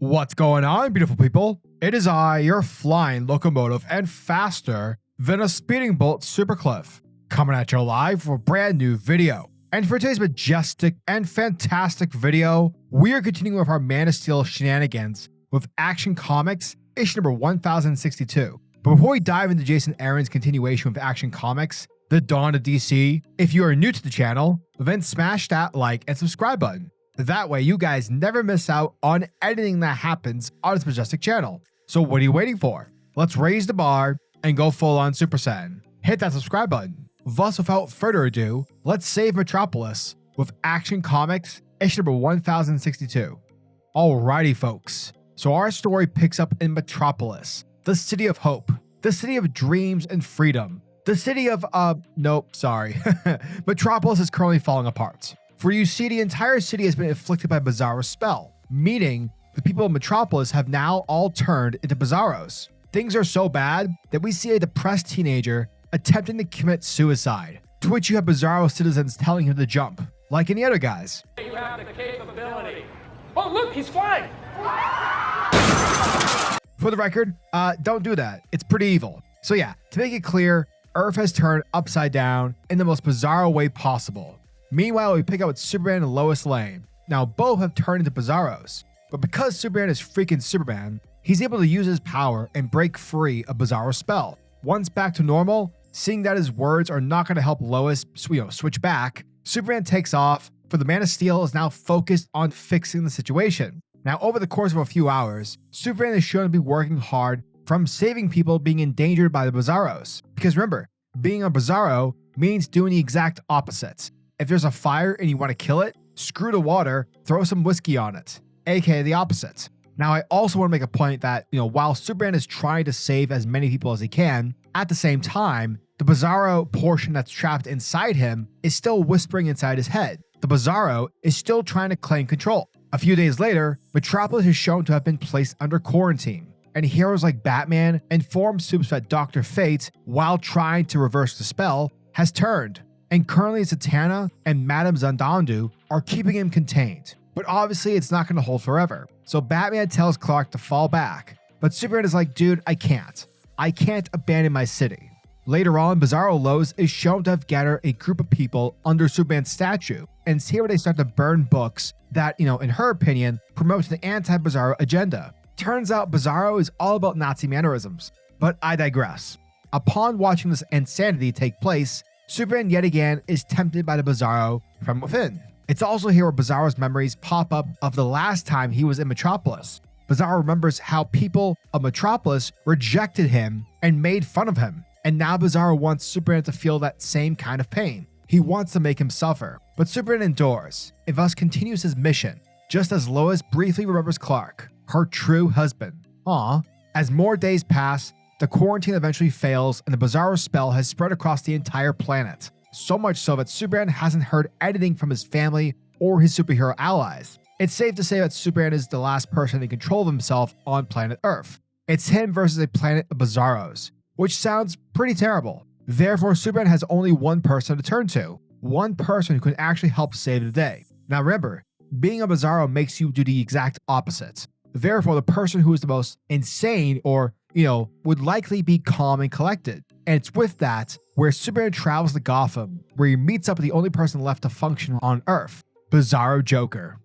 What's going on, beautiful people? It is I, your flying locomotive and faster than a speeding bolt SuperCliff, coming at you live for a brand new video. And for today's majestic and fantastic video, we are continuing with our Man of Steel shenanigans with Action Comics, issue number 1062. But before we dive into JasonAaron's continuation with Action Comics, the Dawn of DC, if you are new to the channel, then smash that like and subscribe button. That way you guys never miss out on anything that happens on this majestic channel. So what are you waiting for? Let's raise the bar and go full on Super Saiyan. Hit that subscribe button. Thus, without further ado, let's save Metropolis with Action Comics, issue number 1062. Alrighty folks, so our story picks up in Metropolis, the city of hope, the city of dreams and freedom, the city of, Metropolis is currently falling apart. For you see, the entire city has been afflicted by Bizarro's spell, meaning the people of Metropolis have now all turned into Bizarros. Things are so bad that we see a depressed teenager attempting to commit suicide, to which you have Bizarro citizens telling him to jump, like any other guys. You have the capability. Oh, look, he's flying. For the record, don't do that. It's pretty evil. So yeah, to make it clear, Earth has turned upside down in the most bizarro way possible. Meanwhile, we pick up with Superman and Lois Lane. Now, both have turned into Bizarros, but because Superman is freaking Superman, he's able to use his power and break free of Bizarro's spell. Once back to normal, seeing that his words are not going to help Lois switch back, Superman takes off, for the Man of Steel is now focused on fixing the situation. Now, over the course of a few hours, Superman is shown to be working hard from saving people being endangered by the Bizarros. Because remember, being a Bizarro means doing the exact opposite. If there's a fire and you want to kill it, screw the water, throw some whiskey on it, aka the opposite. Now, I also want to make a point that, while Superman is trying to save as many people as he can, at the same time, the Bizarro portion that's trapped inside him is still whispering inside his head. The Bizarro is still trying to claim control. A few days later, Metropolis is shown to have been placed under quarantine, and heroes like Batman inform Supes that Dr. Fate, while trying to reverse the spell, has turned. And currently Zatanna and Madame Zandandu are keeping him contained. But obviously it's not going to hold forever. So Batman tells Clark to fall back. But Superman is like, dude, I can't abandon my city. Later on, Bizarro Lois is shown to have gathered a group of people under Superman's statue. And it's here where they start to burn books that, in her opinion, promote the anti-Bizarro agenda. Turns out Bizarro is all about Nazi mannerisms. But I digress. Upon watching this insanity take place, Superman yet again is tempted by the Bizarro from within. It's also here where Bizarro's memories pop up of the last time he was in Metropolis. Bizarro remembers how people of Metropolis rejected him and made fun of him. And now Bizarro wants Superman to feel that same kind of pain. He wants to make him suffer. But Superman endures and thus continues his mission, just as Lois briefly remembers Clark, her true husband. As more days pass, the quarantine eventually fails and the Bizarro spell has spread across the entire planet. So much so that Superman hasn't heard anything from his family or his superhero allies. It's safe to say that Superman is the last person in control of himself on planet Earth. It's him versus a planet of Bizarros, which sounds pretty terrible. Therefore, Superman has only one person to turn to, one person who can actually help save the day. Now remember, being a Bizarro makes you do the exact opposite. Therefore, the person who is the most insane or would likely be calm and collected. And it's with that where Superman travels to Gotham, where he meets up with the only person left to function on Earth, Bizarro Joker.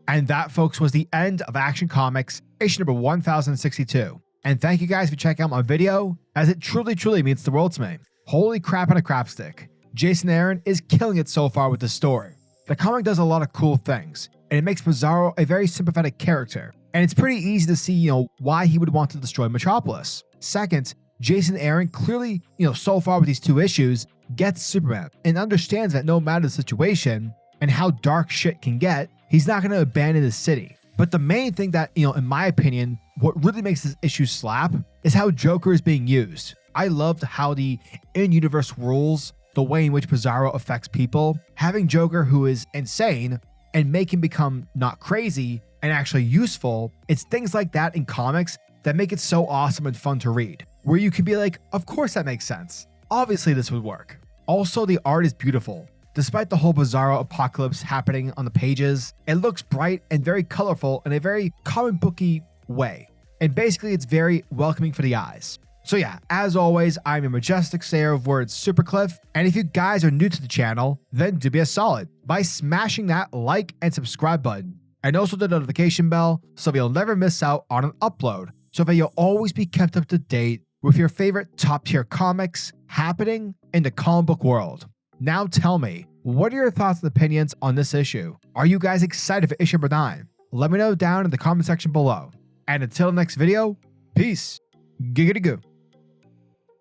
And that, folks, was the end of Action Comics, issue number 1062. And thank you guys for checking out my video, as it truly means the world to me. Holy crap on a crapstick. JasonAaron is killing it so far with this story. The comic does a lot of cool things, and it makes Bizarro a very sympathetic character. And it's pretty easy to see, why he would want to destroy Metropolis. Second, JasonAaron clearly, so far with these two issues, gets Superman and understands that no matter the situation and how dark shit can get, he's not going to abandon the city. But the main thing that, in my opinion, what really makes this issue slap is how Joker is being used. I loved how the in-universe rules, the way in which Bizarro affects people, having Joker who is insane and make him become not crazy and actually useful. It's things like that in comics that make it so awesome and fun to read, where you can be like, of course that makes sense. Obviously this would work. Also, the art is beautiful. Despite the whole Bizarro apocalypse happening on the pages, it looks bright and very colorful in a very comic booky way. And basically, it's very welcoming for the eyes. So yeah, as always, I'm your majestic sayer of words, SuperCliff, and if you guys are new to the channel, then do me a solid by smashing that like and subscribe button, and also the notification bell so you'll never miss out on an upload, so that you'll always be kept up to date with your favorite top tier comics happening in the comic book world. Now tell me, what are your thoughts and opinions on this issue? Are you guys excited for issue number 9? Let me know down in the comment section below. And until the next video, peace. Giggity goo.